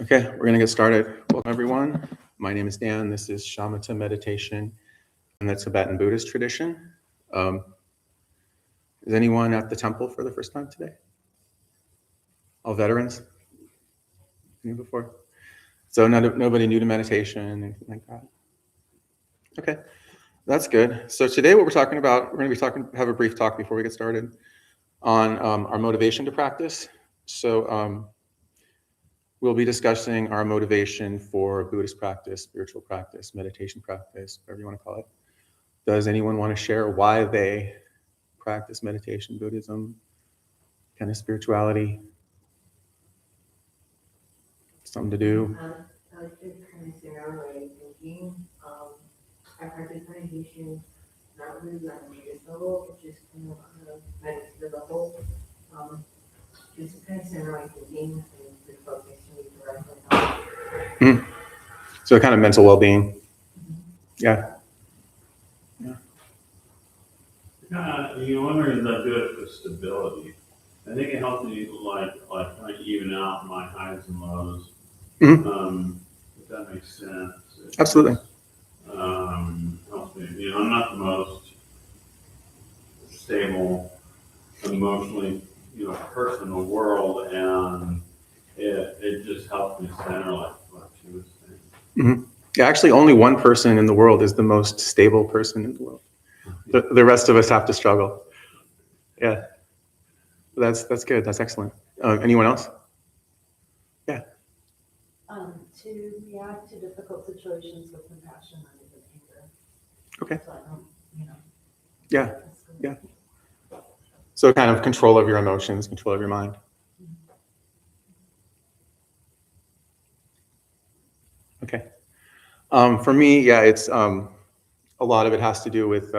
Okay, we're going to get started. Welcome, everyone. My name is Dan. This is Shamatha meditation and the Tibetan Buddhist tradition. Is anyone at the temple for the first time today? All veterans? New before? So nobody new to meditation, anything like that? Okay, that's good. So today what we're talking about, we're going to be have a brief talk before we get started on our motivation to practice. So we'll be discussing our motivation for Buddhist practice, spiritual practice, meditation practice, whatever you want to call it. Does anyone want to share why they practice meditation, Buddhism, kind of spirituality? Something to do? I like to kind of scenario thinking. I practice meditation not really on a Buddhist level, but just kind of on a meditative level. Just kind of scenario thinking and the focus to be directly on. So kind of mental well-being. Yeah. You wonder if that good for stability. I think it helps me like kind of even out my highs and lows. If that makes sense. Absolutely. Helps me. I'm not the most stable emotionally, person in the world, and it just helps me center, like what she was saying. Yeah, actually, only one person in the world is the most stable person in the world. The rest of us have to struggle. Yeah, that's good. That's excellent. Anyone else? Yeah. To react to difficult situations with compassion rather than anger. Okay. So I don't, Yeah. So kind of control of your emotions, control of your mind. Okay. For me, yeah, it's a lot of it has to do with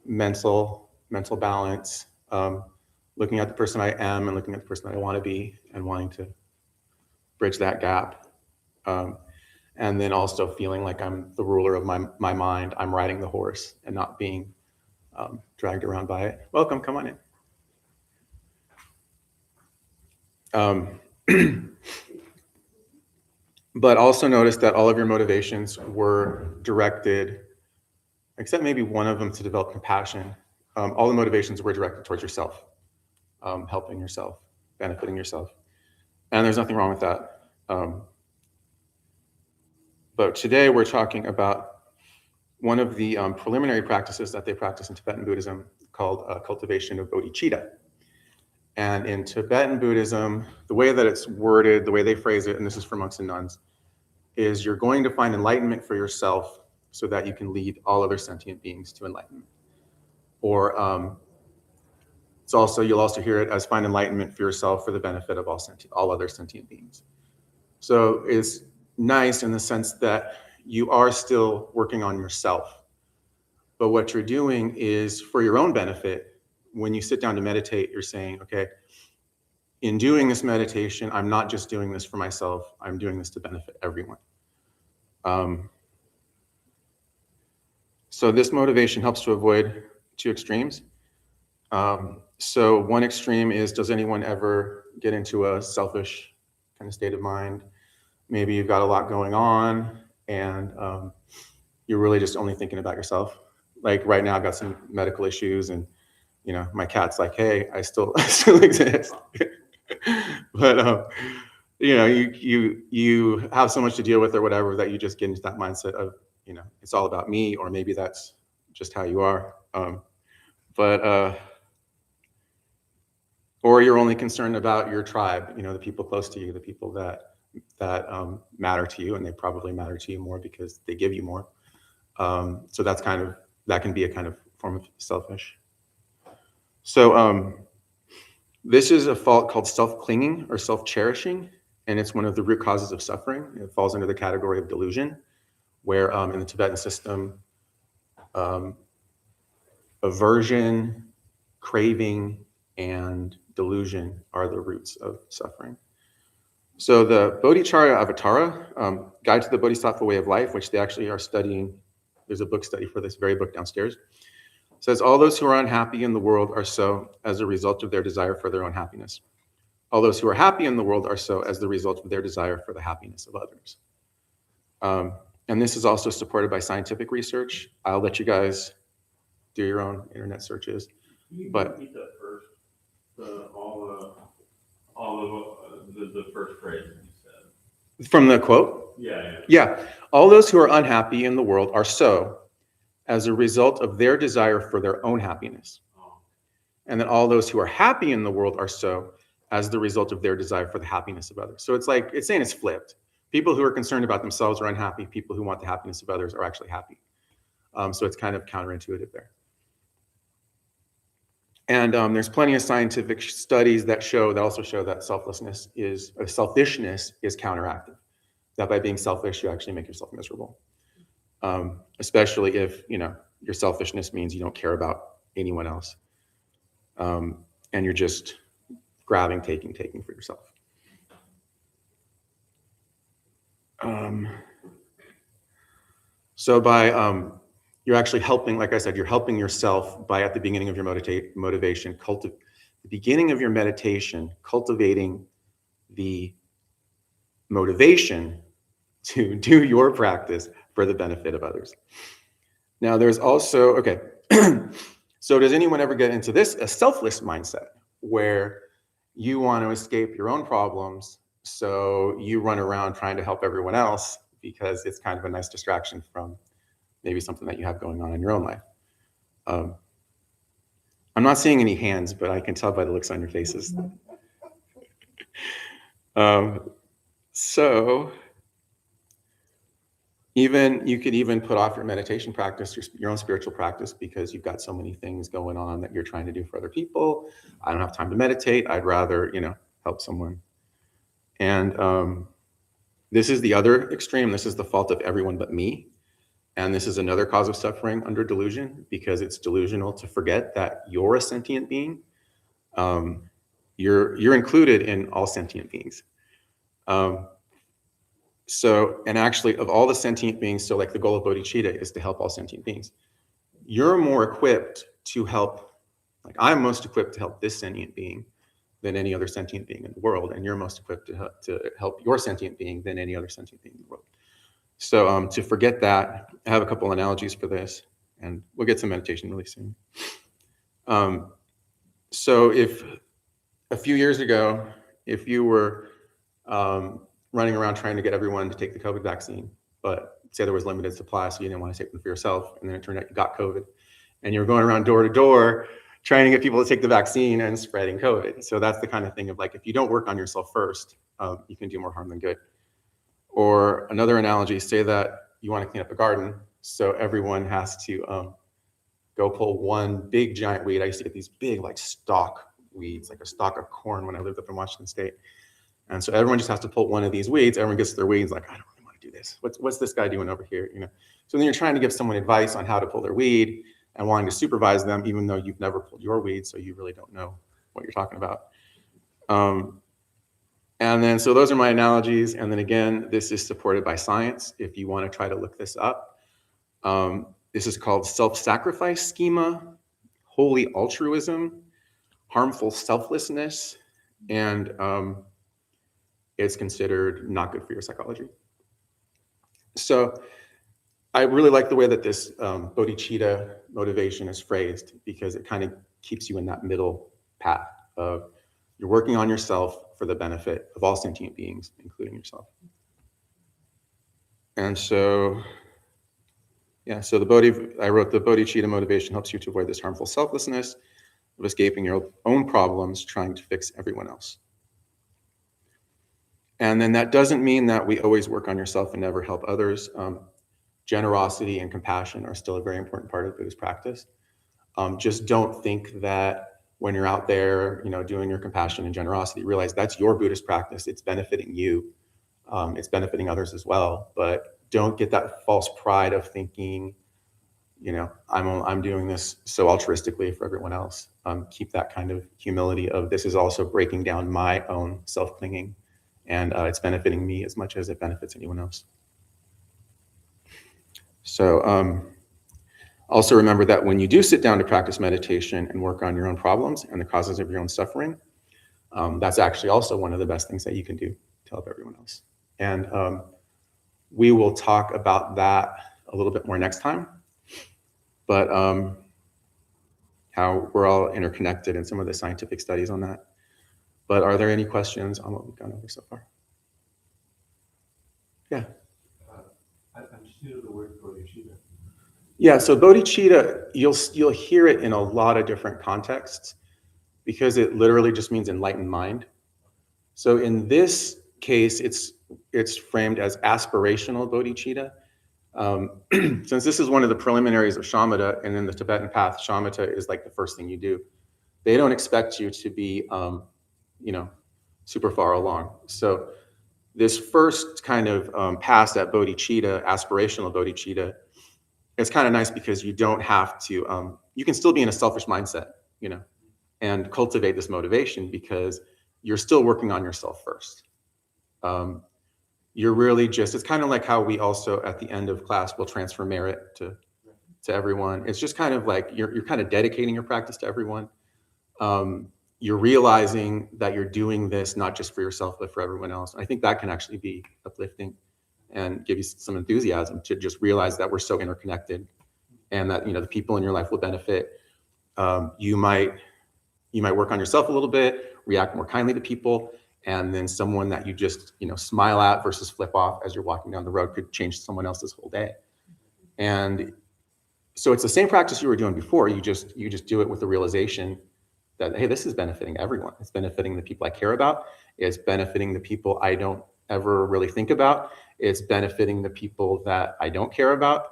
mental balance, looking at the person I am and looking at the person I want to be and wanting to bridge that gap. And then also feeling like I'm the ruler of my mind. I'm riding the horse and not being dragged around by it. Welcome, come on in. But also notice that all of your motivations were directed, except maybe one of them, to develop compassion. All the motivations were directed towards yourself, helping yourself, benefiting yourself. And there's nothing wrong with that. But today we're talking about one of the preliminary practices that they practice in Tibetan Buddhism called cultivation of bodhicitta. And in Tibetan Buddhism, the way that it's worded, the way they phrase it, and this is for monks and nuns, is you're going to find enlightenment for yourself so that you can lead all other sentient beings to enlightenment. Or you'll also hear it as find enlightenment for yourself for the benefit of all other sentient beings. So it's nice in the sense that you are still working on yourself. But what you're doing is for your own benefit. When you sit down to meditate, you're saying, okay, in doing this meditation, I'm not just doing this for myself, I'm doing this to benefit everyone. So this motivation helps to avoid two extremes. So one extreme is, does anyone ever get into a selfish kind of state of mind? Maybe you've got a lot going on and you're really just only thinking about yourself. Like right now I've got some medical issues and my cat's like, hey, I still exist. But you have so much to deal with or whatever that you just get into that mindset of, it's all about me, or maybe that's just how you are. Or you're only concerned about your tribe, the people close to you, the people that matter to you, and they probably matter to you more because they give you more. So that can be a kind of form of selfish. So this is a fault called self-clinging or self-cherishing, and it's one of the root causes of suffering. It falls under the category of delusion, where in the Tibetan system, aversion, craving, and delusion are the roots of suffering. So the Bodhicharya Avatara, Guide to the Bodhisattva Way of Life, which they actually are studying, there's a book study for this very book downstairs, says all those who are unhappy in the world are so as a result of their desire for their own happiness. all those who are happy in the world are so as the result of their desire for the happiness of others. And this is also supported by scientific research. I'll let you guys do your own internet searches. You But- repeat that first, the first phrase you said. From the quote, Yeah. yeah, all those who are unhappy in the world are so as a result of their desire for their own happiness. Oh. And then all those who are happy in the world are so as the result of their desire for the happiness of others. So it's like, it's saying it's flipped. People who are concerned about themselves are unhappy. People who want the happiness of others are actually happy. So it's kind of counterintuitive there. And there's plenty of scientific studies that also show that selfishness is counteractive. That by being selfish, you actually make yourself miserable. Especially if, your selfishness means you don't care about anyone else. And you're just grabbing, taking for yourself. So by, you're actually helping, like I said, you're helping yourself by at the beginning of your motivation, cultivating the motivation to do your practice for the benefit of others. Now there's also, okay, so does anyone ever get into a selfless mindset where you want to escape your own problems, so you run around trying to help everyone else because it's kind of a nice distraction from maybe something that you have going on in your own life? I'm not seeing any hands, but I can tell by the looks on your faces. So you could even put off your meditation practice, your own spiritual practice, because you've got so many things going on that you're trying to do for other people. I don't have time to meditate. I'd rather, help someone. And this is the other extreme. This is the fault of everyone but me. And this is another cause of suffering under delusion, because it's delusional to forget that you're a sentient being. You're included in all sentient beings. And actually, of all the sentient beings, so like the goal of bodhicitta is to help all sentient beings. You're more equipped to help, like I'm most equipped to help this sentient being than any other sentient being in the world, and you're most equipped to help your sentient being than any other sentient being in the world. So to forget that, I have a couple analogies for this, and we'll get some meditation really soon. So if a few years ago, if you were running around trying to get everyone to take the COVID vaccine, but say there was limited supply, so you didn't want to take them for yourself, and then it turned out you got COVID, and you're going around door to door trying to get people to take the vaccine and spreading COVID. So that's the kind of thing of like, if you don't work on yourself first, you can do more harm than good. Or another analogy, say that you want to clean up a garden, so everyone has to go pull one big giant weed. I used to get these big like stalk weeds, like a stalk of corn when I lived up in Washington State. And so everyone just has to pull one of these weeds. Everyone gets their weeds, like, I don't really want to do this. What's this guy doing over here? So then you're trying to give someone advice on how to pull their weed and wanting to supervise them, even though you've never pulled your weed, so you really don't know what you're talking about. And then, so those are my analogies. And then again, this is supported by science. If you want to try to look this up, this is called self-sacrifice schema, holy altruism, harmful selflessness, and it's considered not good for your psychology. So I really like the way that this bodhicitta motivation is phrased, because it kind of keeps you in that middle path of you're working on yourself for the benefit of all sentient beings, including yourself. And so, so I wrote the bodhicitta motivation helps you to avoid this harmful selflessness of escaping your own problems, trying to fix everyone else. And then that doesn't mean that we always work on yourself and never help others. Generosity and compassion are still a very important part of Buddhist practice. Just don't think that when you're out there, doing your compassion and generosity, realize that's your Buddhist practice. It's benefiting you. It's benefiting others as well. But don't get that false pride of thinking, I'm doing this so altruistically for everyone else. Keep that kind of humility of this is also breaking down my own self-clinging, and it's benefiting me as much as it benefits anyone else. So also remember that when you do sit down to practice meditation and work on your own problems and the causes of your own suffering, That's actually also one of the best things that you can do to help everyone else. And we will talk about that a little bit more next time. But how we're all interconnected and some of the scientific studies on that. But are there any questions on what we've gone over so far? Yeah. I'm just new to the word bodhicitta. Yeah, so bodhicitta, you'll hear it in a lot of different contexts because it literally just means enlightened mind. So in this case, it's framed as aspirational bodhicitta. Since this is one of the preliminaries of shamatha, and in the Tibetan path, shamatha is like the first thing you do. They don't expect you to be, super far along. So this first kind of pass at bodhicitta, aspirational bodhicitta, it's kind of nice because you don't have to, you can still be in a selfish mindset, and cultivate this motivation because you're still working on yourself first. You're really just, it's kind of like how we also at the end of class will transfer merit to everyone. It's just kind of like you're kind of dedicating your practice to everyone. You're realizing that you're doing this not just for yourself, but for everyone else. I think that can actually be uplifting and give you some enthusiasm to just realize that we're so interconnected and that, the people in your life will benefit. You might work on yourself a little bit, react more kindly to people, and then someone that you just, smile at versus flip off as you're walking down the road could change someone else's whole day. And so it's the same practice you were doing before. You just do it with the realization that, hey, this is benefiting everyone. It's benefiting the people I care about. It's benefiting the people I don't ever really think about. It's benefiting the people that I don't care about.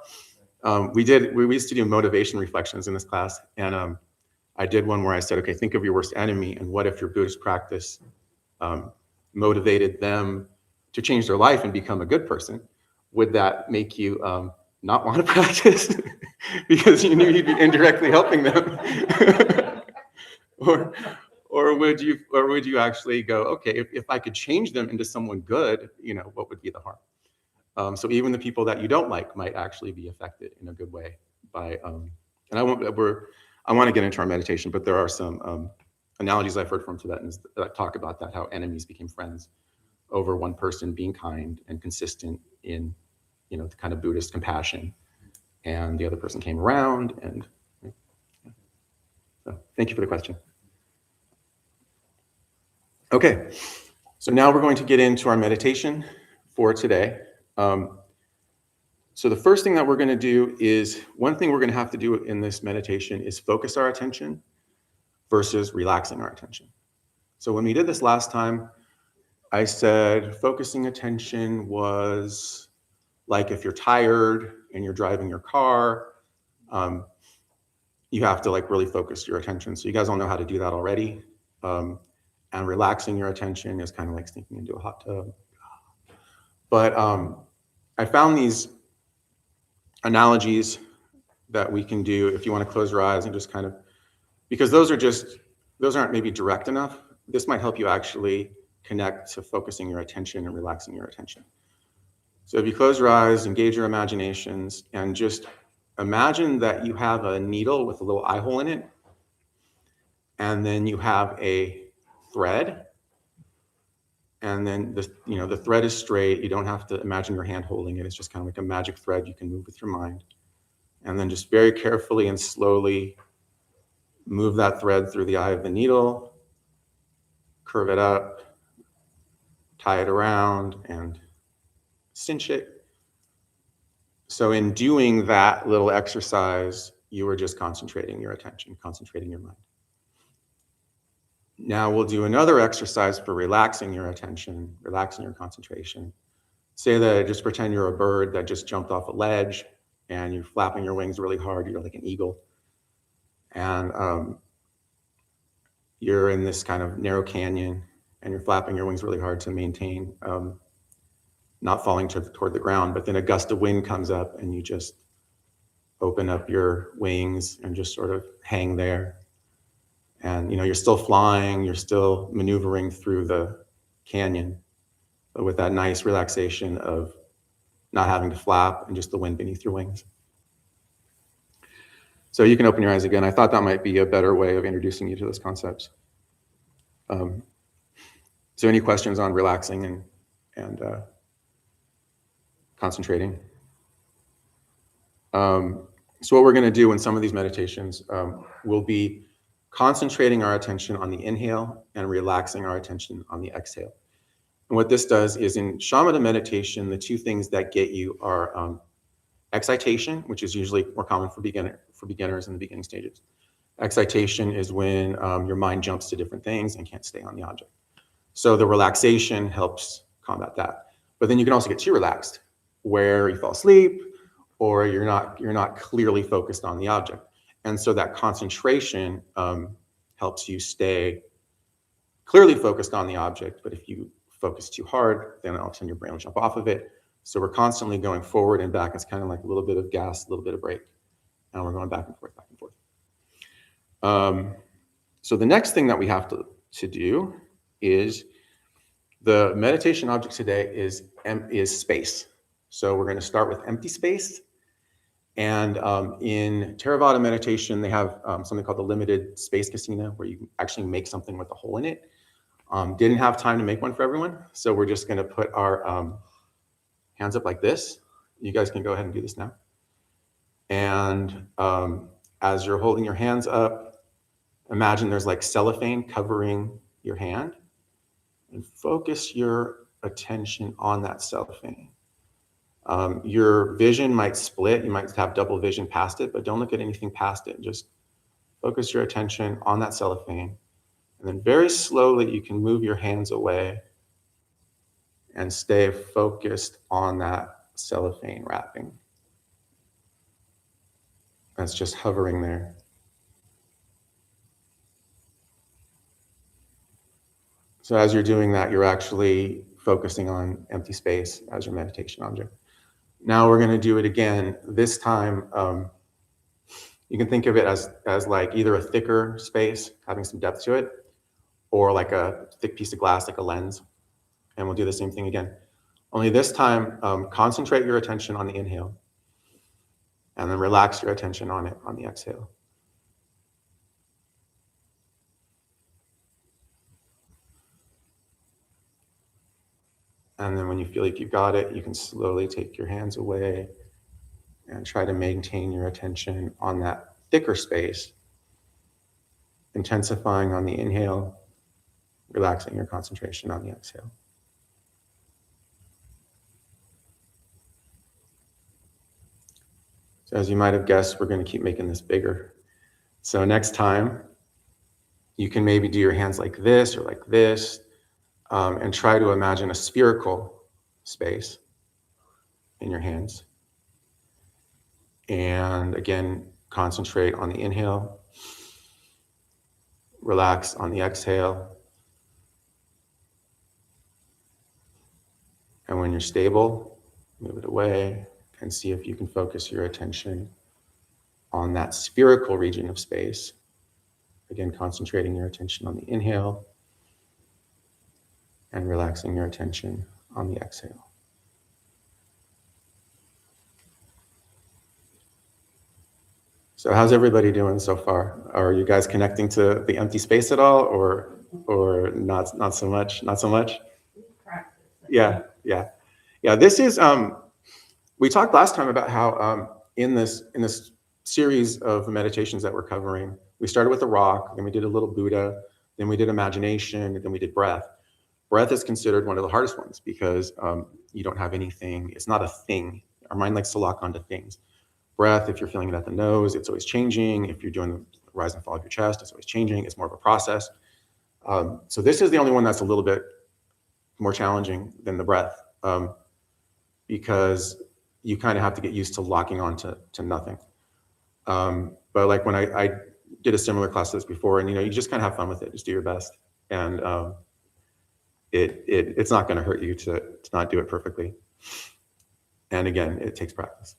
We used to do motivation reflections in this class, and I did one where I said, okay, think of your worst enemy, and what if your Buddhist practice motivated them to change their life and become a good person? Would that make you not want to practice because you knew you'd be indirectly helping them? or would you actually go, okay, if I could change them into someone good, what would be the harm? So even the people that you don't like might actually be affected in a good way by, and I want to get into our meditation, but there are some analogies I've heard from Tibetans that talk about that, how enemies became friends over one person being kind and consistent in, the kind of Buddhist compassion, and the other person came around. And so thank you for the question. Okay, so now we're going to get into our meditation for today. So the first thing that we're going to do is, one thing we're going to have to do in this meditation is focus our attention versus relaxing our attention. So when we did this last time, I said focusing attention was like if you're tired and you're driving your car, you have to really focus your attention. So you guys all know how to do that already. And relaxing your attention is kind of like sneaking into a hot tub. But I found these analogies that we can do if you want to close your eyes and just kind of, because those aren't maybe direct enough. This might help you actually connect to focusing your attention and relaxing your attention. So if you close your eyes, engage your imaginations, and just imagine that you have a needle with a little eye hole in it, and then you have a thread, and then the thread is straight. You don't have to imagine your hand holding it. It's just kind of like a magic thread you can move with your mind. And then just very carefully and slowly move that thread through the eye of the needle, curve it up, tie it around, and cinch it. So in doing that little exercise, you were just concentrating your attention, concentrating your mind. Now we'll do another exercise for relaxing your attention, relaxing your concentration. Say that, just pretend you're a bird that just jumped off a ledge and you're flapping your wings really hard. You're like an eagle. And you're in this kind of narrow canyon and you're flapping your wings really hard to maintain not falling toward the ground. But then a gust of wind comes up and you just open up your wings and just sort of hang there. And you're still flying, you're still maneuvering through the canyon, but with that nice relaxation of not having to flap and just the wind beneath your wings. So you can open your eyes again. I thought that might be a better way of introducing you to those concepts. So any questions on relaxing and concentrating? So what we're going to do in some of these meditations will be concentrating our attention on the inhale and relaxing our attention on the exhale. And what this does is in shamatha meditation, the two things that get you are excitation, which is usually more common for beginners in the beginning stages. Excitation is when your mind jumps to different things and can't stay on the object. So the relaxation helps combat that. But then you can also get too relaxed, where you fall asleep, or you're not clearly focused on the object. And so that concentration helps you stay clearly focused on the object. But if you focus too hard, then all of a sudden your brain will jump off of it. So we're constantly going forward and back. It's kind of like a little bit of gas, a little bit of brake. And we're going back and forth, back and forth. So the next thing that we have to do is the meditation object today is space. So we're going to start with empty space. And in Theravada meditation, they have something called the limited space casino, where you actually make something with a hole in it. Didn't have time to make one for everyone, so we're just going to put our hands up like this. You guys can go ahead and do this now. And as you're holding your hands up, imagine there's like cellophane covering your hand, and focus your attention on that cellophane. Your vision might split. You might have double vision past it, but don't look at anything past it. Just focus your attention on that cellophane. And then very slowly, you can move your hands away and stay focused on that cellophane wrapping. That's just hovering there. So as you're doing that, you're actually focusing on empty space as your meditation object. Now we're going to do it again. This time, you can think of it as like either a thicker space, having some depth to it, or like a thick piece of glass, like a lens. And we'll do the same thing again. Only this time, concentrate your attention on the inhale, and then relax your attention on it on the exhale. And then when you feel like you've got it, you can slowly take your hands away and try to maintain your attention on that thicker space, intensifying on the inhale, relaxing your concentration on the exhale. So as you might have guessed, we're going to keep making this bigger. So next time, you can maybe do your hands like this or like this, and try to imagine a spherical space in your hands. And again, concentrate on the inhale, relax on the exhale. And when you're stable, move it away and see if you can focus your attention on that spherical region of space. Again, concentrating your attention on the inhale and relaxing your attention on the exhale. So how's everybody doing so far? Are you guys connecting to the empty space at all, or not so much? Not so much? Yeah. This is we talked last time about how in this series of meditations that we're covering, we started with the rock, then we did a little Buddha, then we did imagination, and then we did breath. Breath is considered one of the hardest ones because you don't have anything. It's not a thing. Our mind likes to lock onto things. Breath, if you're feeling it at the nose, it's always changing. If you're doing the rise and fall of your chest, it's always changing. It's more of a process. So this is the only one that's a little bit more challenging than the breath, because you kind of have to get used to locking on to nothing. But like when I did a similar class to this before, and you just kind of have fun with it, just do your best. And it's not going to hurt you to not do it perfectly. And again, it takes practice.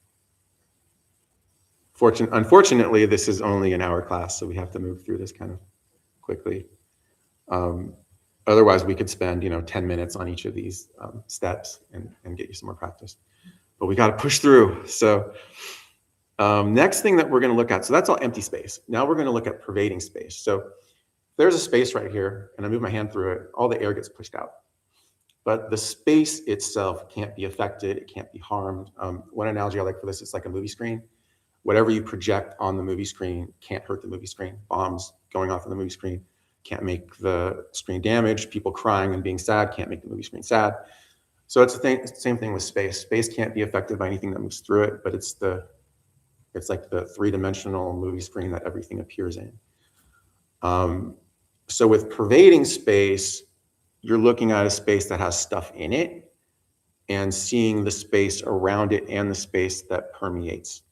Unfortunately, this is only an hour class, so we have to move through this kind of quickly. Otherwise, we could spend 10 minutes on each of these steps and get you some more practice. But we got to push through. So next thing that we're going to look at, so that's all empty space. Now we're going to look at pervading space. So there's a space right here, and I move my hand through it, all the air gets pushed out. But the space itself can't be affected, it can't be harmed. One analogy I like for this is like a movie screen. Whatever you project on the movie screen can't hurt the movie screen. Bombs going off on the movie screen can't make the screen damaged. People crying and being sad can't make the movie screen sad. So it's the same thing with space. Space can't be affected by anything that moves through it, but it's like the three-dimensional movie screen that everything appears in. So with pervading space, you're looking at a space that has stuff in it and seeing the space around it and the space that permeates.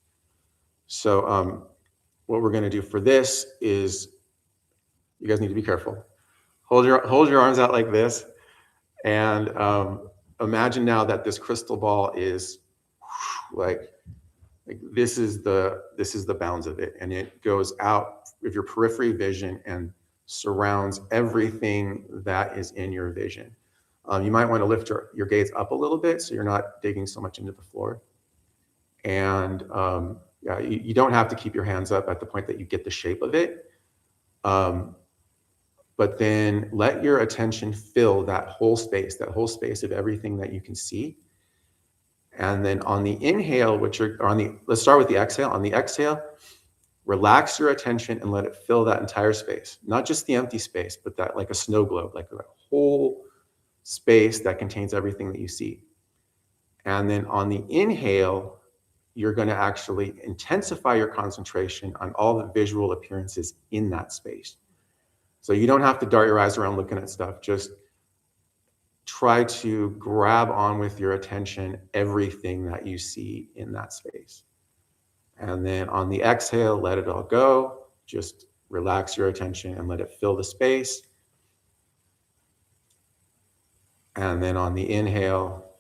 So what we're going to do for this is, you guys need to be careful. Hold your arms out like this, and imagine now that this crystal ball is like this is the bounds of it, and it goes out of your periphery vision and surrounds everything that is in your vision. You might want to lift your gaze up a little bit so you're not digging so much into the floor. And yeah, you don't have to keep your hands up at the point that you get the shape of it. But then let your attention fill that whole space of everything that you can see. And then on the inhale, let's start with the exhale. On the exhale, relax your attention and let it fill that entire space. Not just the empty space, but that like a snow globe, like a whole space that contains everything that you see. And then on the inhale, you're going to actually intensify your concentration on all the visual appearances in that space. So you don't have to dart your eyes around looking at stuff. Just try to grab on with your attention everything that you see in that space. And then on the exhale, let it all go. Just relax your attention and let it fill the space. And then on the inhale,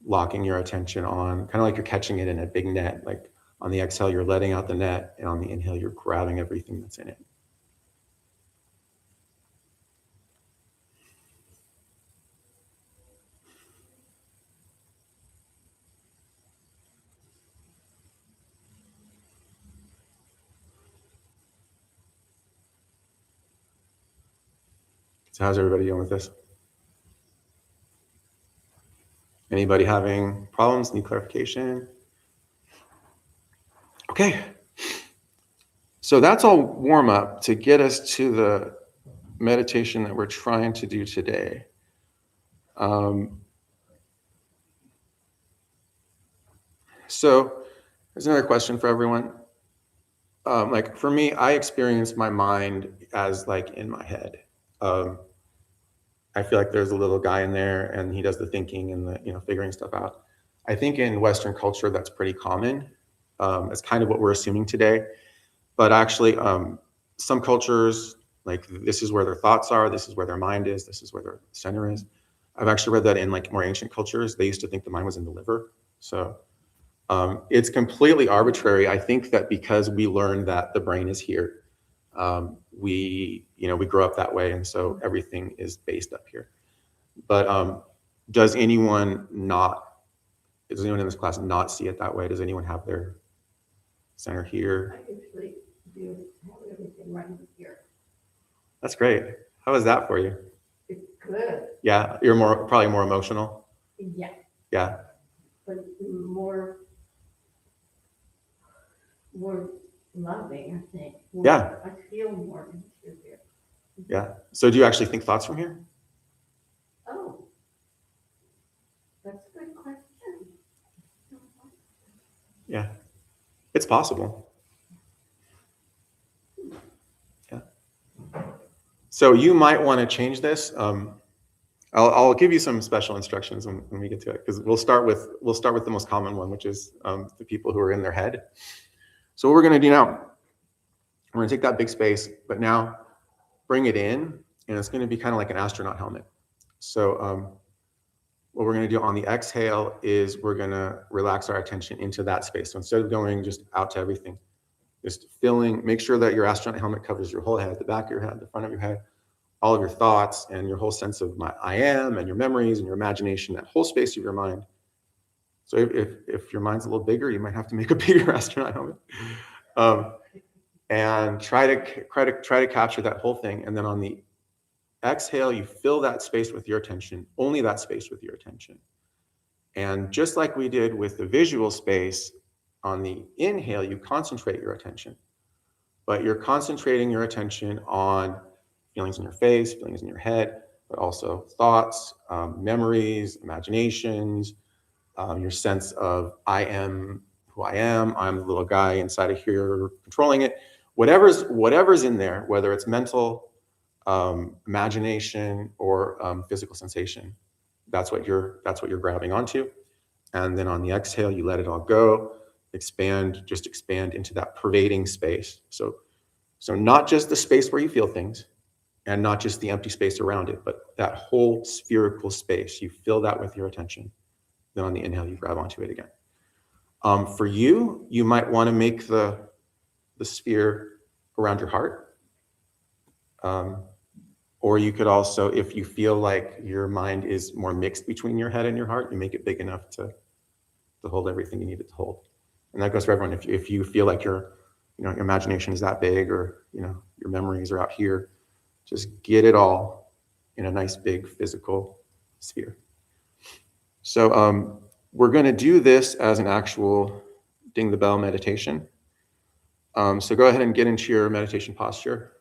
locking your attention on, kind of like you're catching it in a big net. Like on the exhale, you're letting out the net, and on the inhale, you're grabbing everything that's in it. So how's everybody doing with this? Anybody having problems, need clarification? Okay. So that's all warm up to get us to the meditation that we're trying to do today. So here's another question for everyone. Like for me, I experience my mind as like in my head. I feel like there's a little guy in there and he does the thinking and the, figuring stuff out. I think in Western culture, that's pretty common. It's kind of what we're assuming today. But actually, some cultures, like this is where their thoughts are, this is where their mind is, this is where their center is. I've actually read that in like more ancient cultures, they used to think the mind was in the liver. So it's completely arbitrary. I think that because we learned that the brain is here, we grow up that way, and so everything is based up here. But does anyone in this class not see it that way? Does anyone have their center here? I usually do have everything right here. That's great. How is that for you? It's good. Yeah, you're probably more emotional. Yeah, Yeah. but more loving, I think. Yeah. I feel more into here. Yeah. So do you actually think thoughts from here? Oh, that's a good question. Yeah. It's possible. Yeah. So you might want to change this. I'll give you some special instructions when we get to it, because we'll start with the most common one, which is the people who are in their head. So what we're going to do now, we're going to take that big space, but now bring it in, and it's going to be kind of like an astronaut helmet. So what we're going to do on the exhale is we're going to relax our attention into that space. So instead of going just out to everything, just make sure that your astronaut helmet covers your whole head, the back of your head, the front of your head, all of your thoughts and your whole sense of I am and your memories and your imagination, that whole space of your mind. So if your mind's a little bigger, you might have to make a bigger astronaut helmet. And try to capture that whole thing. And then on the exhale, you fill that space with your attention, only that space with your attention. And just like we did with the visual space, on the inhale, you concentrate your attention, but you're concentrating your attention on feelings in your face, feelings in your head, but also thoughts, memories, imaginations, your sense of I am who I am, I'm the little guy inside of here controlling it. Whatever's in there, whether it's mental, imagination, or physical sensation, that's what you're grabbing onto. And then on the exhale, you let it all go, expand into that pervading space. So not just the space where you feel things, and not just the empty space around it, but that whole spherical space. You fill that with your attention. Then on the inhale, you grab onto it again. For you, you might want to make the sphere around your heart. Or you could also, if you feel like your mind is more mixed between your head and your heart, you make it big enough to hold everything you need it to hold. And that goes for everyone. If you feel like your imagination is that big, or your memories are out here, just get it all in a nice big physical sphere. So we're going to do this as an actual ding the bell meditation. So go ahead and get into your meditation posture.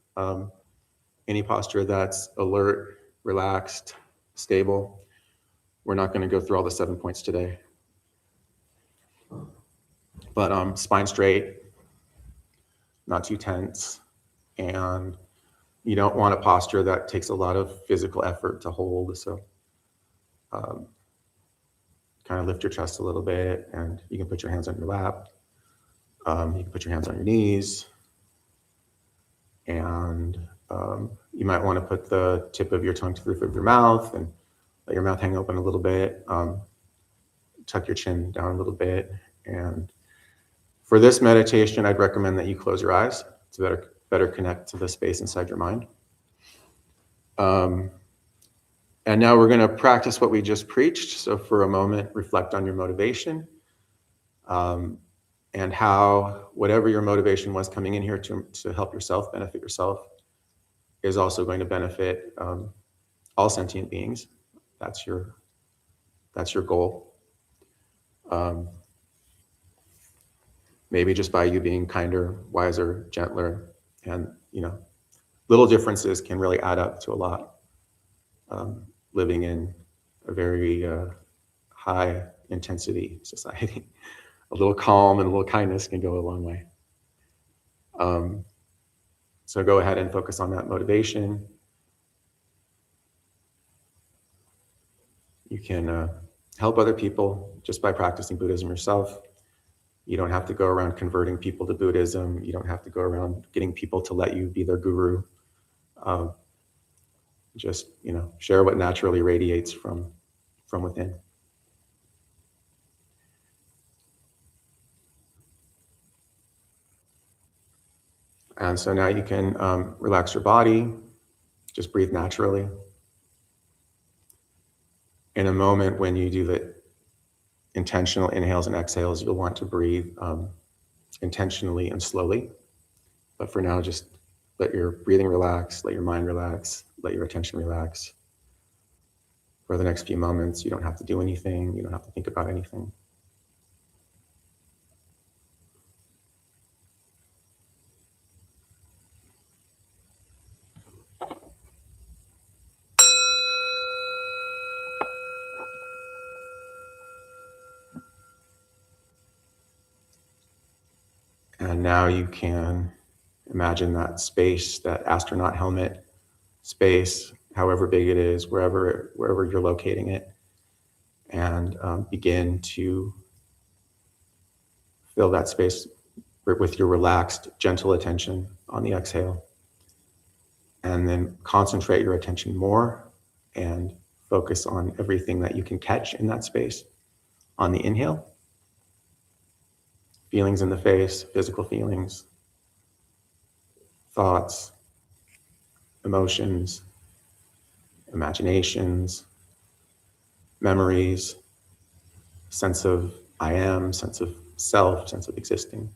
Any posture that's alert, relaxed, stable. We're not going to go through all the 7 points today. But spine straight, not too tense, and you don't want a posture that takes a lot of physical effort to hold. So kind of lift your chest a little bit, and you can put your hands on your lap. You can put your hands on your knees, and you might want to put the tip of your tongue to the roof of your mouth and let your mouth hang open a little bit. Tuck your chin down a little bit. And for this meditation, I'd recommend that you close your eyes to better connect to the space inside your mind. And now we're going to practice what we just preached. So for a moment, reflect on your motivation, and how whatever your motivation was coming in here to help yourself, benefit yourself, is also going to benefit all sentient beings. That's your goal. Maybe just by you being kinder, wiser, gentler, and little differences can really add up to a lot. Living in a very high intensity society, a little calm and a little kindness can go a long way. So go ahead and focus on that motivation. You can help other people just by practicing Buddhism yourself. You don't have to go around converting people to Buddhism. You don't have to go around getting people to let you be their guru. Just share what naturally radiates from within. And so now you can relax your body, just breathe naturally. In a moment when you do the intentional inhales and exhales, you'll want to breathe intentionally and slowly. But for now, just let your breathing relax, let your mind relax, let your attention relax. For the next few moments, you don't have to do anything, you don't have to think about anything. And now you can imagine that space, that astronaut helmet space, however big it is, wherever you're locating it, and begin to fill that space with your relaxed, gentle attention on the exhale. And then concentrate your attention more and focus on everything that you can catch in that space on the inhale. Feelings in the face, physical feelings, thoughts, emotions, imaginations, memories, sense of I am, sense of self, sense of existing.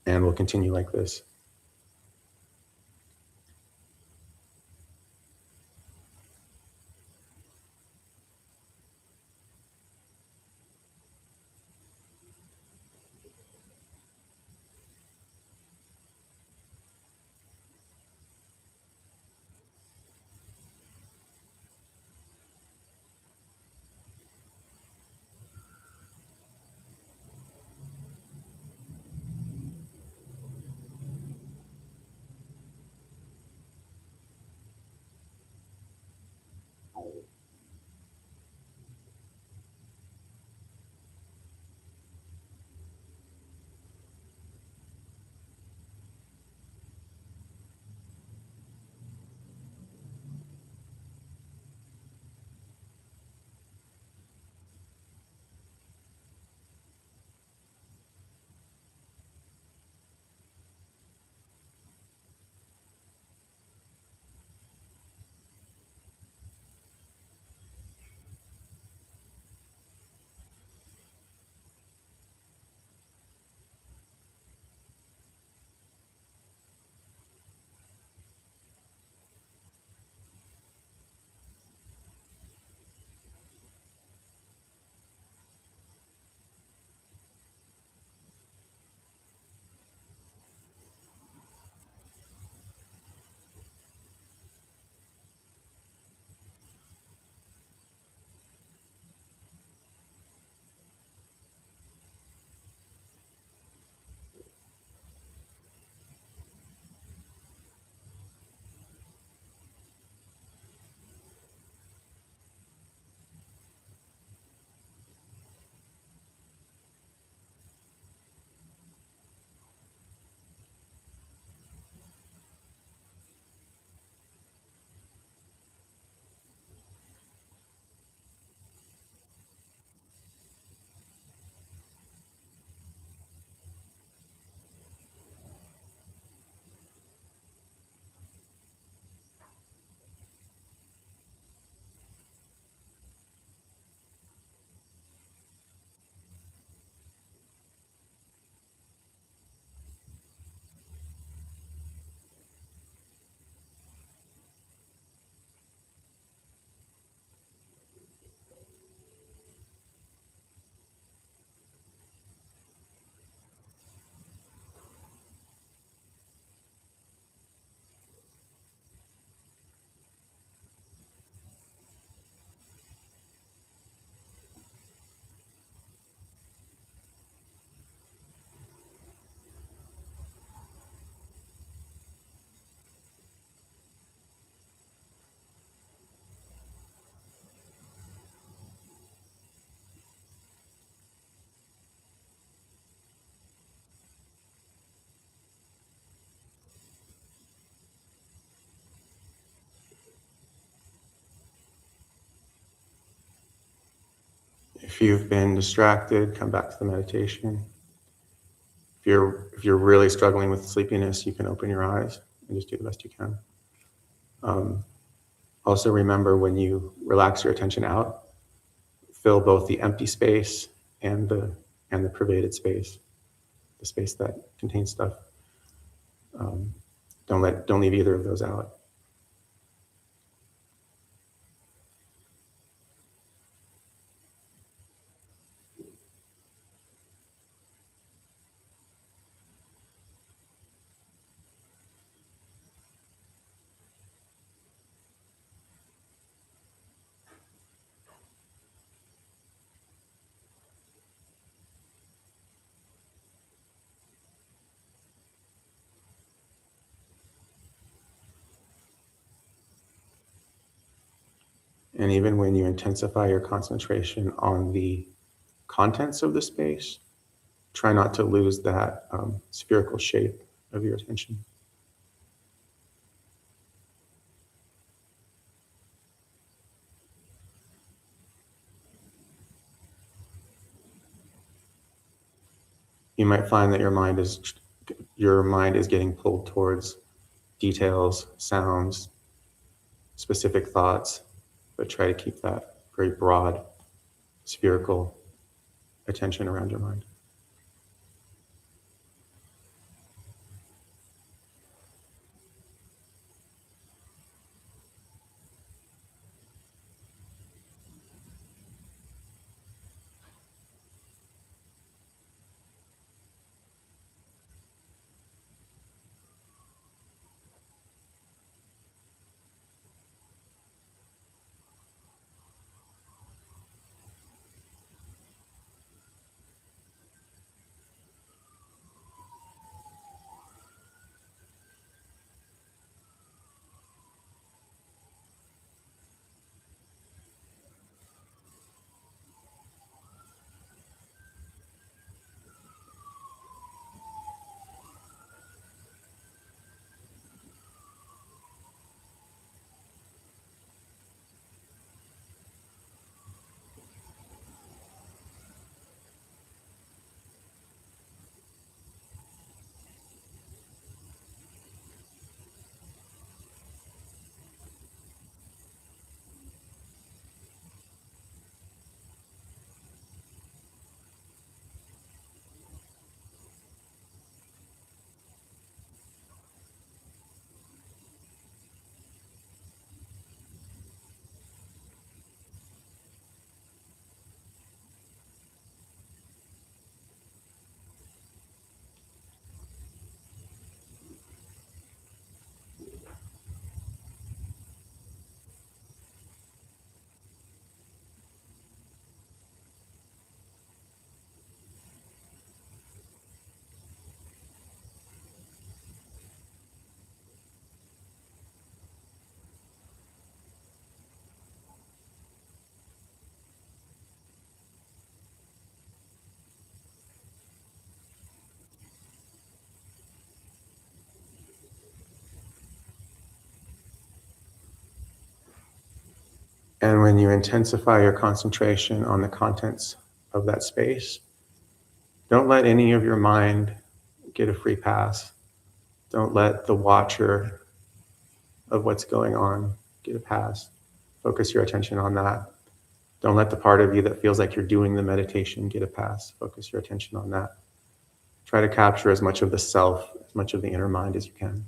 And we'll continue like this. If you've been distracted, come back to the meditation. If you're really struggling with sleepiness, you can open your eyes and just do the best you can. Also remember, when you relax your attention out, fill both the empty space and the pervaded space, the space that contains stuff. Don't leave either of those out. And even when you intensify your concentration on the contents of the space, try not to lose that spherical shape of your attention. You might find that your mind is getting pulled towards details, sounds, specific thoughts, but try to keep that very broad, spherical attention around your mind. And when you intensify your concentration on the contents of that space, don't let any of your mind get a free pass. Don't let the watcher of what's going on get a pass. Focus your attention on that. Don't let the part of you that feels like you're doing the meditation get a pass. Focus your attention on that. Try to capture as much of the self, as much of the inner mind as you can.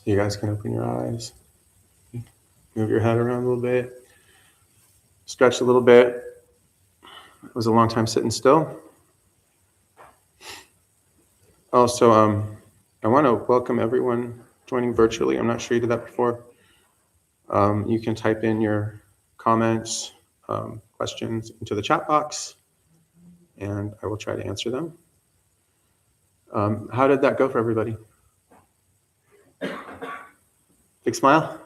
You guys can open your eyes, move your head around a little bit, stretch a little bit. It was a long time sitting still. Also, I want to welcome everyone joining virtually. I'm not sure you did that before. You can type in your comments, questions into the chat box, and I will try to answer them. How did that go for everybody? Big smile?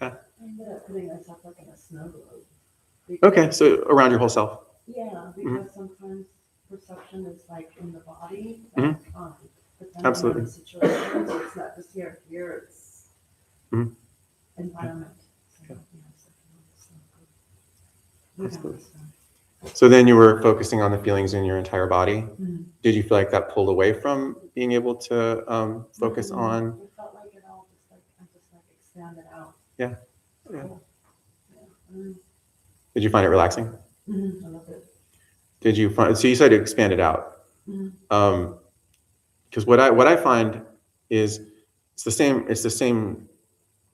Yeah. I ended up putting myself like in a snow globe. Okay, so around your whole self. Yeah, because sometimes perception is like in the body, Mhm. that's fine. But then Absolutely. in other situations, it's not just here, it's Mhm. environment. So, Okay. yeah, it's like a snow globe. Absolutely. So then you were focusing on the feelings in your entire body. Mhm. Did you feel like that pulled away from being able to focus on? It felt like it all just like, I just like expanded out. Yeah. Yeah. Cool. Yeah. Did you find it relaxing? I love it. Did you find? So you said it expanded out. Mhm. Because what I find is it's the same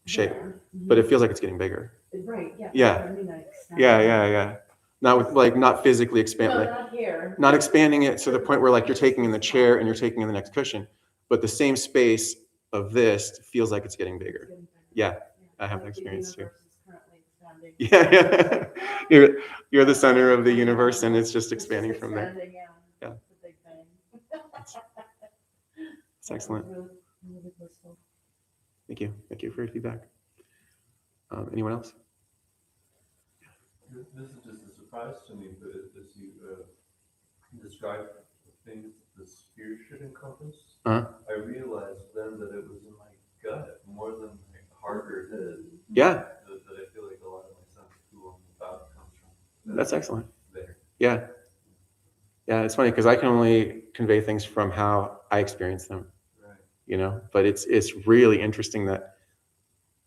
shape, There. but it feels like it's getting bigger. Right, yeah. Yeah. I mean, I expanded out. Not with like not physically No, expanding, not here. not expanding it to the point where like you're taking in the chair and you're taking in the next cushion, but the same space of this feels like it's getting bigger. Yeah, I have that experience too. The universe is currently expanding. Yeah, you're the center of the universe, and it's just expanding from there. Yeah. Yeah. It's a big bang. It's excellent. Really, really blissful. Thank you for your feedback. Anyone else? This is just a surprise to me, but as you describe the things the spirit should encompass, Uh-huh. I realized then that it was in my gut more than my heart or head. Yeah, That I feel like a lot of my sense of who I'm about comes from. that's excellent. There. Yeah, it's funny because I can only convey things from how I experience them. Right. But it's really interesting that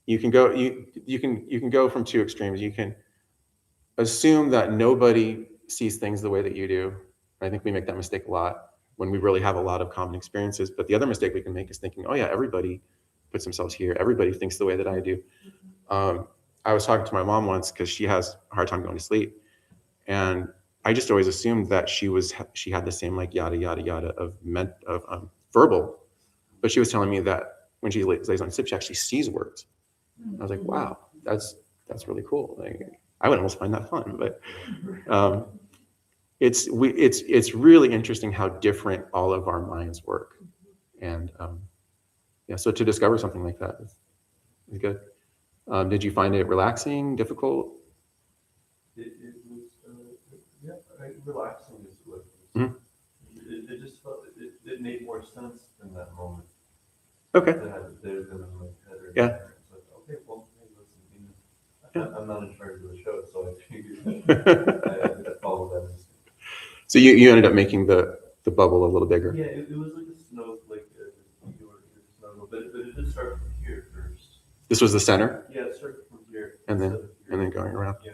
you can go from two extremes. You can assume that nobody sees things the way that you do. I think we make that mistake a lot when we really have a lot of common experiences. But the other mistake we can make is thinking, oh yeah, everybody puts themselves here. Everybody thinks the way that I do. I was talking to my mom once because she has a hard time going to sleep, and I just always assumed that she had the same like yada yada yada of verbal, but she was telling me that when she lays on sleep, she actually sees words. I was like, wow, that's really cool. Like, I would almost find that fun, but it's really interesting how different all of our minds work, and so to discover something like that is good. Did you find it relaxing, difficult? It was, yeah, relaxing is what it was. Mhm. It just felt, it made more sense in that moment. Okay. There's in my head. Yeah. It's like, okay, well, hey, listen, I'm not in charge of the show, so I figured I follow that instinct. So you ended up making the bubble a little bigger. Yeah, it was like a snow, like your snow, but it did start from here first. This was the center? Yeah, it started from here. And then going around. Yeah.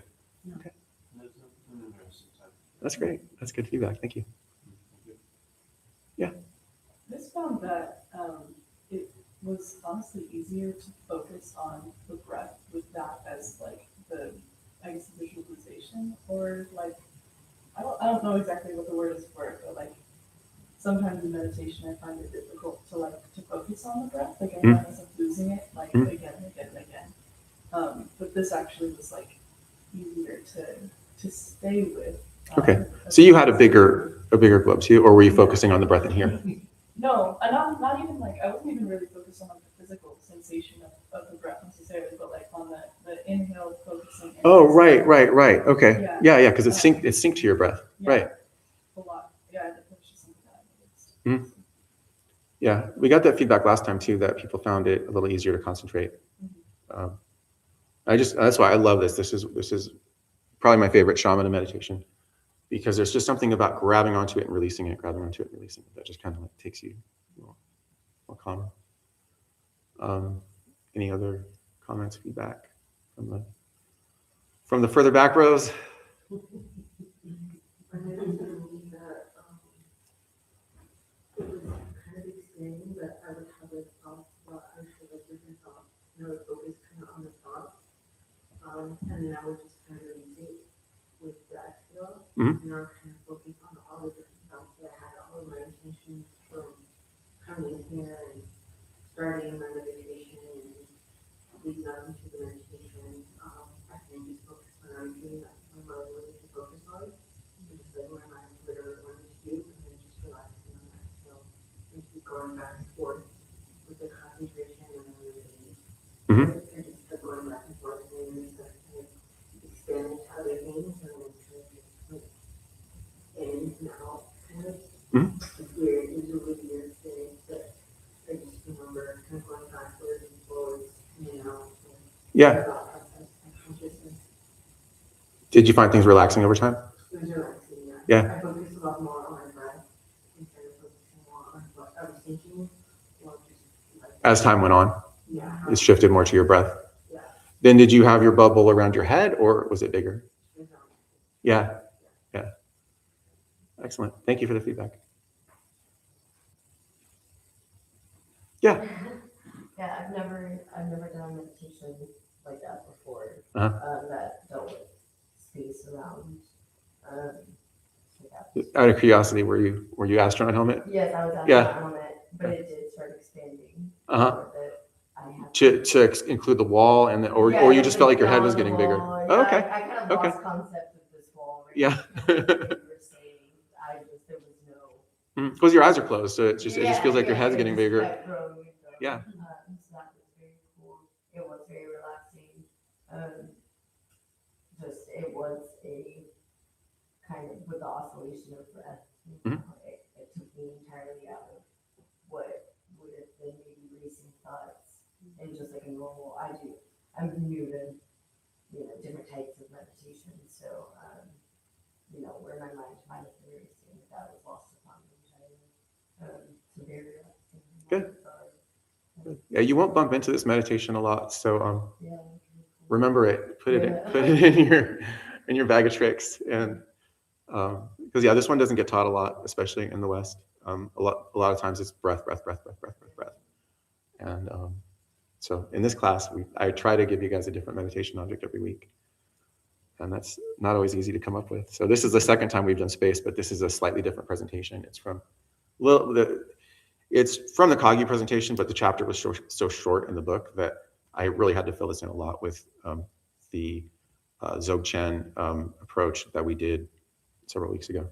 Okay. That's an interesting time. That's great. That's good feedback. Thank you. Yeah. I just found that it was honestly easier to focus on the breath with that as like the, I guess, visualization, or like, I don't know exactly what the word is for it, but like sometimes in meditation I find it difficult to focus on the breath. Like I find myself losing it like again and again and again. But this actually was like easier to stay with. Okay. So you had a bigger globe too, or were you focusing on the breath in here? No, and not even like, I wasn't even really focused on like the physical sensation of the breath necessarily, but like on the inhale, focusing. Oh, right. Okay. Yeah. Yeah, because it's synced to your breath. Yeah. Right. A lot. Yeah, that's just something that I noticed. Yeah, we got that feedback last time too, that people found it a little easier to concentrate. That's why I love this. This is probably my favorite shamatha meditation, because there's just something about grabbing onto it and releasing it, that just kind of like takes you more calmer. Any other comments, feedback from the further back rows? I noticed for me that it was kind of expanding, but I would have it off, but I feel like there's coming in here and starting my meditation and leading up into the meditation, I can just focus on everything that my mind wanted to focus on. And just like my mind literally wanted to do, and then just relaxing on that. So I keep going back and forth with the concentration and the release. Mhm. And just keep going back and forth, and then just kind of expand into other things, and then kind of just like in and out, kind of. Mhm. It's weird, it was a really weird experience, but I just remember kind of going backwards and forwards, you know. Yeah. Thought process and consciousness. Did you find things relaxing over time? It was relaxing, yeah. Yeah. I focused a lot more on my breath instead of focusing more on what I was thinking, or just like. As time went on, Yeah. it shifted more to your breath. Yeah. Then did you have your bubble around your head, or was it bigger? Yeah. Yeah. Excellent. Thank you for the feedback. Yeah. Yeah, I've never done a meditation like that before. Uh-huh. That dealt with space around. Out of curiosity, were you astronaut helmet? Yes, I was astronaut Yeah. helmet, but it did start expanding. Uh-huh. I had To include the wall and or you just felt like your head was getting bigger. Yeah, Oh, okay. I kind of Okay. lost concept of this wall. Right? Yeah. You were saying, there was no. Because your eyes are closed, so it just feels like your head's it getting just bigger. kept growing and growing. Yeah. So that was very cool. It was very relaxing. It was a kind of with the oscillation of breath. Mhm. It took me entirely out of what would have been maybe racing thoughts and just like a normal. I'm new to different types of meditation, so where my mind might have been racing, that was lost upon me entirely. So very relaxing. Good. Yeah, you won't bump into this meditation a lot, so Yeah. remember it. Put it Yeah. in your bag of tricks, and because this one doesn't get taught a lot, especially in the West. A lot of times it's breath, and so in this class, I try to give you guys a different meditation object every week, and that's not always easy to come up with. So this is the second time we've done space, but this is a slightly different presentation. It's from the Kagi presentation, but the chapter was so short in the book that I really had to fill this in a lot with the Dzogchen approach that we did several weeks ago.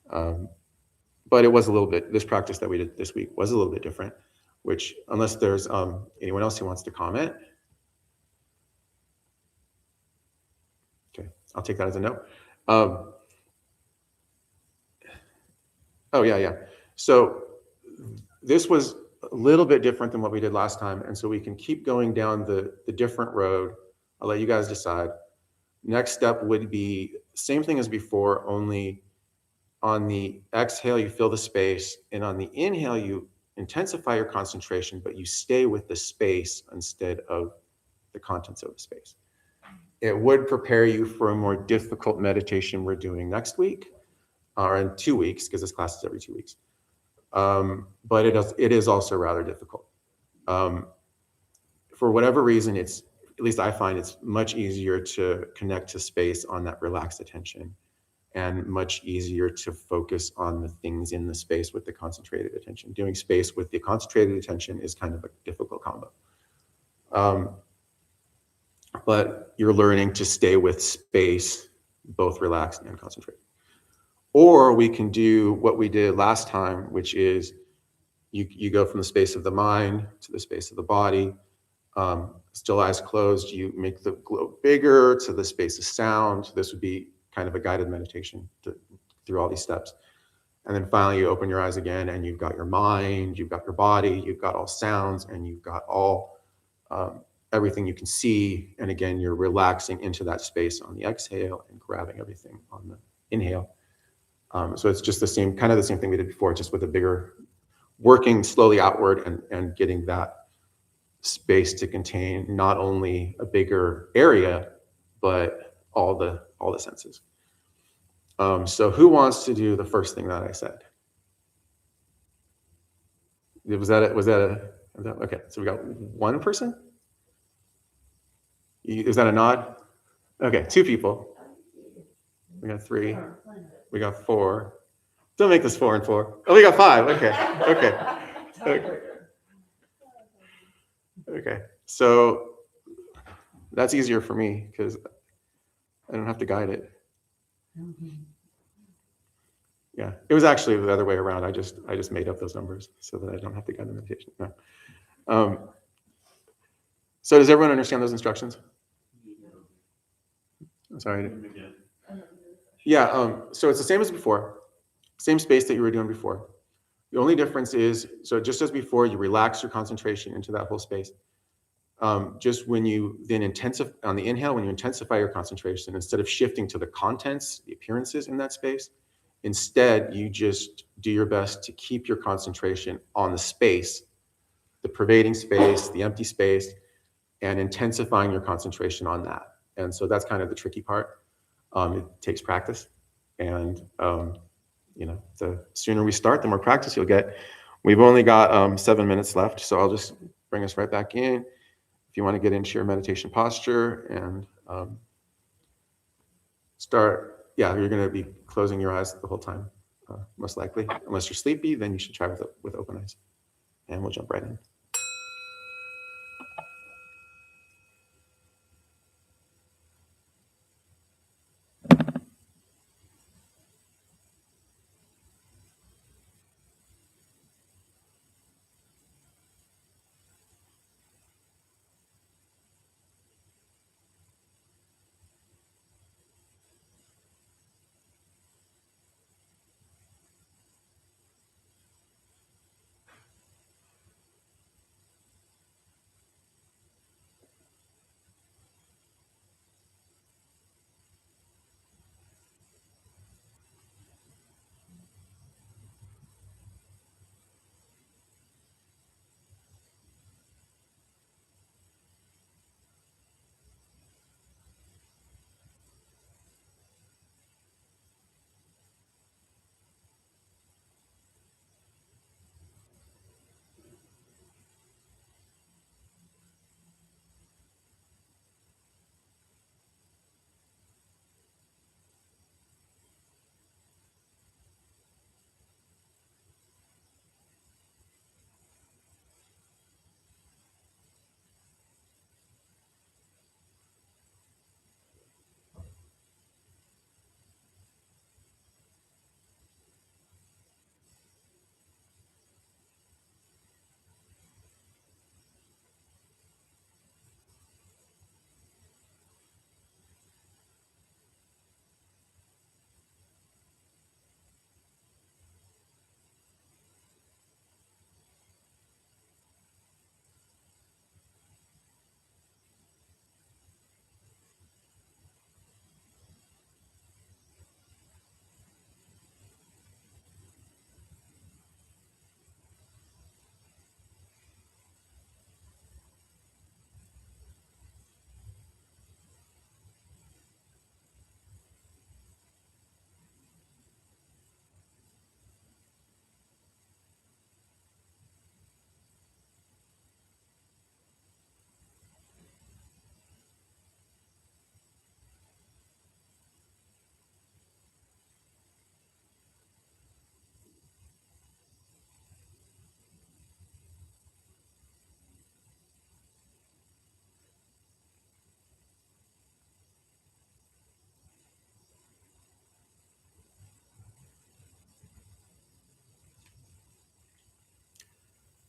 But it was a little bit, this practice that we did this week was a little bit different, which unless there's anyone else who wants to comment. Okay, I'll take that as a no. Oh, yeah. So this was a little bit different than what we did last time. And so we can keep going down the different road. I'll let you guys decide. Next step would be same thing as before, only on the exhale, you fill the space. And on the inhale, you intensify your concentration, but you stay with the space instead of the contents of the space. It would prepare you for a more difficult meditation we're doing next week, or in 2 weeks, because this class is every 2 weeks. But it is also rather difficult. For whatever reason, at least I find it's much easier to connect to space on that relaxed attention, and much easier to focus on the things in the space with the concentrated attention. Doing space with the concentrated attention is kind of a difficult combo. But you're learning to stay with space, both relaxed and concentrated. Or we can do what we did last time, which is you go from the space of the mind to the space of the body. Still eyes closed, you make the globe bigger to the space of sound. This would be kind of a guided meditation through all these steps. And then finally you open your eyes again and you've got your mind, you've got your body, you've got all sounds, and you've got all everything you can see. And again, you're relaxing into that space on the exhale and grabbing everything on the inhale. So it's just the same thing we did before, just with a bigger, working slowly outward and getting that space to contain not only a bigger area, but all the senses. So who wants to do the first thing that I said? Was that okay? So we got one person. Is that a nod? Okay, 2 people. We got 3. We got 4. Don't make this 4 and 4. Oh, we got 5. Okay. Okay, so that's easier for me because I don't have to guide it. Yeah, it was actually the other way around. I just made up those numbers so that I don't have to guide the meditation. No. So does everyone understand those instructions? I'm sorry. Yeah. So it's the same as before, same space that you were doing before. The only difference is, so just as before, you relax your concentration into that whole space. Just when you then intensify on the inhale, when you intensify your concentration, instead of shifting to the contents, the appearances in that space, instead you just do your best to keep your concentration on the space, the pervading space, the empty space, and intensifying your concentration on that. And so that's kind of the tricky part. It takes practice, and the sooner we start, the more practice you'll get. We've only got 7 minutes left, so I'll just bring us right back in. If you want to get into your meditation posture and start, you're going to be closing your eyes the whole time, most likely. Unless you're sleepy, then you should try with open eyes. And we'll jump right in.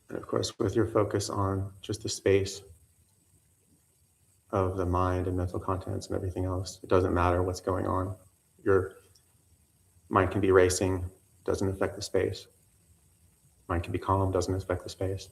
And of course, with your focus on just the space of the mind and mental contents and everything else, it doesn't matter what's going on. Your mind can be racing, doesn't affect the space. Mind can be calm, doesn't affect the space.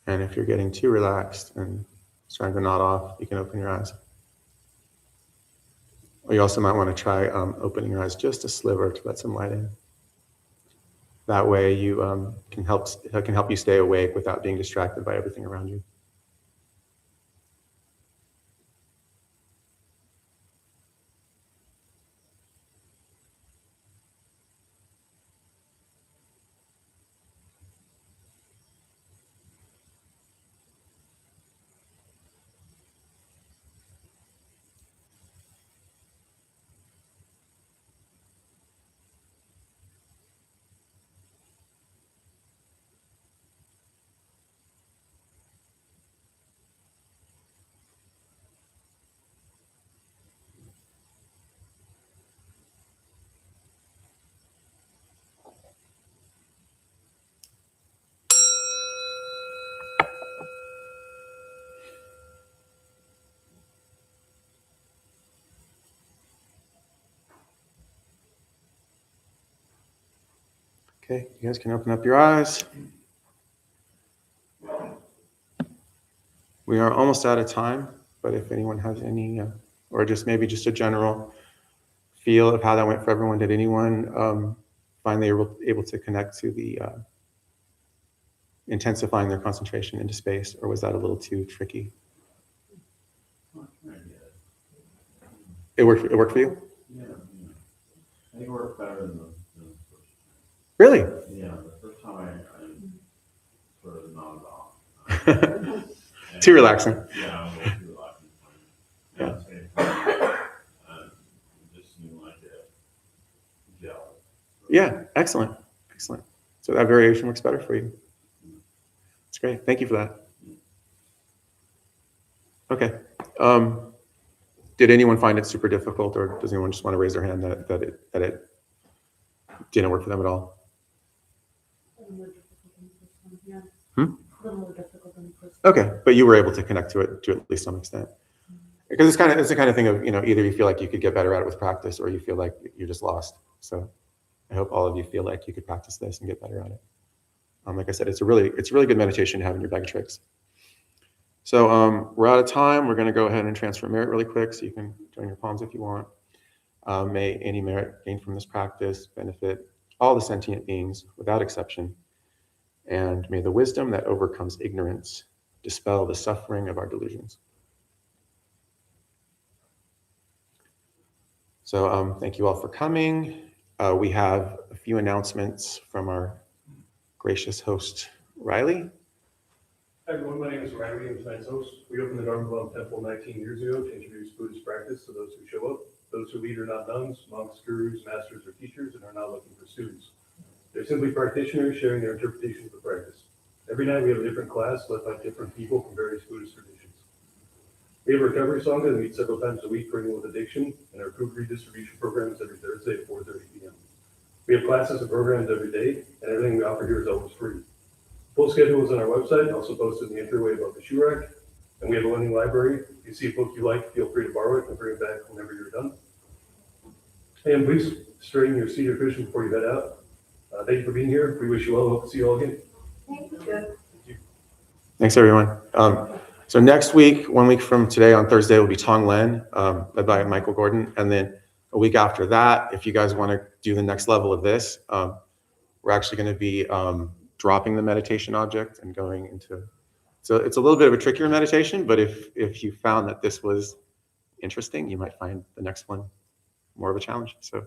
And if you're getting too relaxed and starting to nod off, you can open your eyes. Or you also might want to try opening your eyes just a sliver to let some light in. That way you can help you stay awake without being distracted by everything around you. Okay, you guys can open up your eyes. We are almost out of time, but if anyone has any, or just maybe just a general feel of how that went for everyone, did anyone find they were able to connect to the intensifying their concentration into space, or was that a little too tricky? It worked for you? Yeah. I think it worked better than the first Really? time. Yeah, the first time I sort of nodded off. Too relaxing. Yeah, a little too relaxing. Yeah. At the same time, it just seemed like a gel. Yeah, excellent. Excellent. So that variation works better for you. That's great. Thank you for that. Okay. Did anyone find it super difficult, or does anyone just want to raise their hand that it didn't work for them at all? A little more difficult than the first one, yeah. Hmm? A little more difficult than the first one. Okay, but you were able to connect to it to at least some extent. Because it's the kind of thing of, either you feel like you could get better at it with practice, or you feel like you're just lost. So I hope all of you feel like you could practice this and get better at it. Like I said, it's a really good meditation to have in your bag of tricks. So we're out of time. We're going to go ahead and transfer merit really quick, so you can join your palms if you want. May any merit gained from this practice benefit all the sentient beings without exception, and may the wisdom that overcomes ignorance dispel the suffering of our delusions. So thank you all for coming. We have a few announcements from our gracious host, Riley. Hi everyone, my name is Riley. I'm tonight's host. We opened the Dharmabumtemple 19 years ago to introduce Buddhist practice to those who show up. Those who lead are not nuns, monks, gurus, masters, or teachers, and are not looking for students. They're simply practitioners sharing their interpretation of the practice. Every night we have a different class led by different people from various Buddhist traditions. We have a recovery sangha that meets several times a week for anyone with addiction, and our food redistribution program is every Thursday at 4:30 p.m. We have classes and programs every day, and everything we offer here is always free. Full schedule is on our website, also posted in the entryway above the shoe rack. And we have a lending library. If you see a book you like, feel free to borrow it and bring it back whenever you're done. And please straighten your seat or cushion before you head out. Thank you for being here. We wish you well. Hope to see you all again. Thank you. Thank you. Thanks, everyone. So next week, 1 week from today on Thursday, will be Tonglen, led by Michael Gordon. And then a week after that, if you guys want to do the next level of this, we're actually going to be dropping the meditation object and going into, so it's a little bit of a trickier meditation, but if you found that this was interesting, you might find the next one more of a challenge. So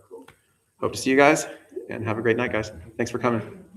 hope to see you guys, and have a great night, guys. Thanks for coming.